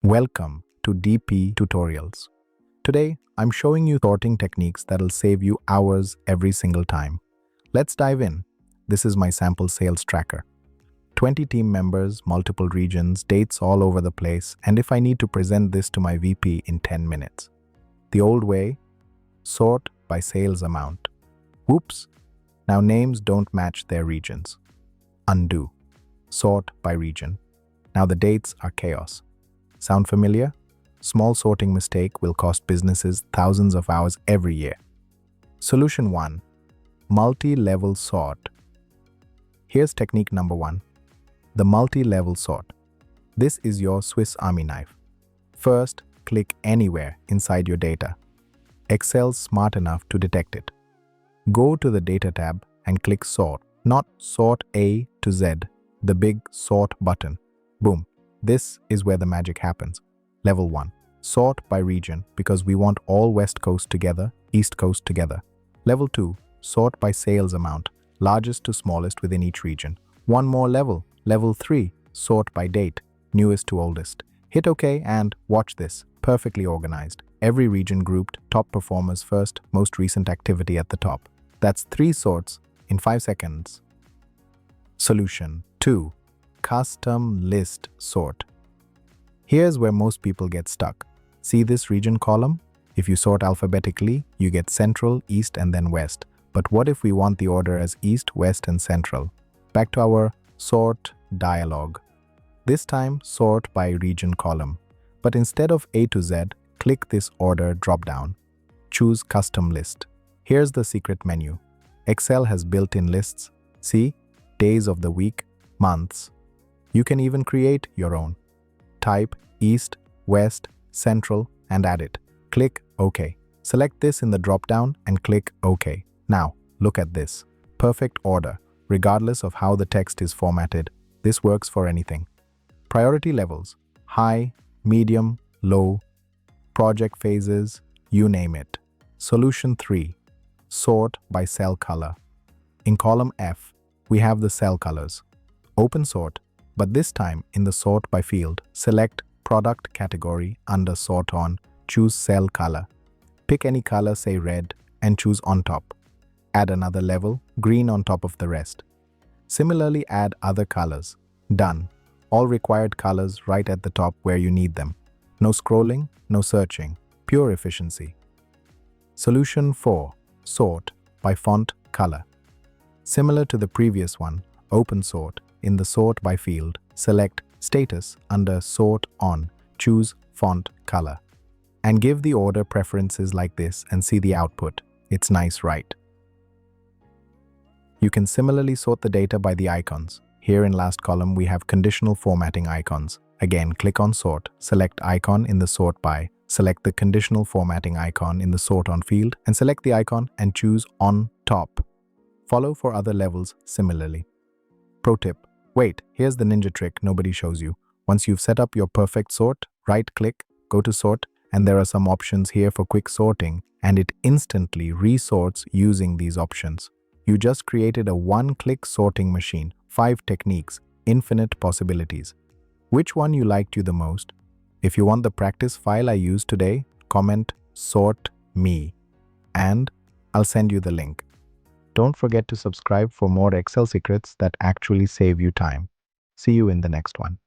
Welcome to dptutorials. Today, I'm showing you sorting techniques that'll save you hours every single time. Let's dive in. This is my sample sales tracker. 20 team members, multiple regions, dates all over the place, and if I need to present this to my VP in 10 minutes. The old way, sort by sales amount. Whoops, now names don't match their regions. Undo. Sort by region. Now the dates are chaos. Sound familiar? Small sorting mistake will cost businesses thousands of hours every year. Solution 1. Multi-level sort. Here's technique number 1. The multi-level sort. This is your Swiss Army knife. First, click anywhere inside your data. Excel's smart enough to detect it. Go to the Data tab and click Sort, not Sort A to Z, the big Sort button. Boom. This is where the magic happens. Level 1. Sort by region because we want all West Coast together, East Coast together. Level 2. Sort by sales amount, largest to smallest within each region. One more level. Level 3. Sort by date, newest to oldest. Hit OK and watch this. Perfectly organized. Every region grouped, top performers first, most recent activity at the top. That's 3 sorts in 5 seconds. Solution 2. Custom list sort. Here's where most people get stuck. See this region column? If you sort alphabetically, you get Central, East, and then West. But what if we want the order as East, West, and Central? Back to our sort dialog. This time, sort by region column. But instead of A to Z, click this order drop-down. Choose Custom List. Here's the secret menu. Excel has built-in lists. See? Days of the week, months. You can even create your own. Type East, West, Central, and add it. Click OK. Select this in the drop-down and click OK. Now, look at this. Perfect order, regardless of how the text is formatted. This works for anything. Priority levels: high, medium, low, project phases, you name it. Solution 3. Sort by cell color. In column F, we have the cell colors. Open sort, but this time in the sort by field, select product category under sort on, choose cell color. Pick any color, say red, and choose on top. Add another level, green on top of the rest. Similarly, add other colors. Done. All required colors right at the top where you need them. No scrolling, no searching. Pure efficiency. Solution 4. Sort by font color. Similar to the previous one, open sort. In the sort by field, select status under sort on, choose font color. And give the order preferences like this and see the output. It's nice, right? You can similarly sort the data by the icons. Here in last column, we have conditional formatting icons. Again, click on sort, select icon in the sort by, select the conditional formatting icon in the sort on field, and select the icon and choose on top. Follow for other levels similarly. Pro tip. Wait, here's the ninja trick nobody shows you. Once you've set up your perfect sort, right-click, go to sort, and there are some options here for quick sorting, and it instantly resorts using these options. You just created a one-click sorting machine. 5 techniques, infinite possibilities. Which one you liked you the most? If you want the practice file I used today, comment sort me, and I'll send you the link. Don't forget to subscribe for more Excel secrets that actually save you time. See you in the next one.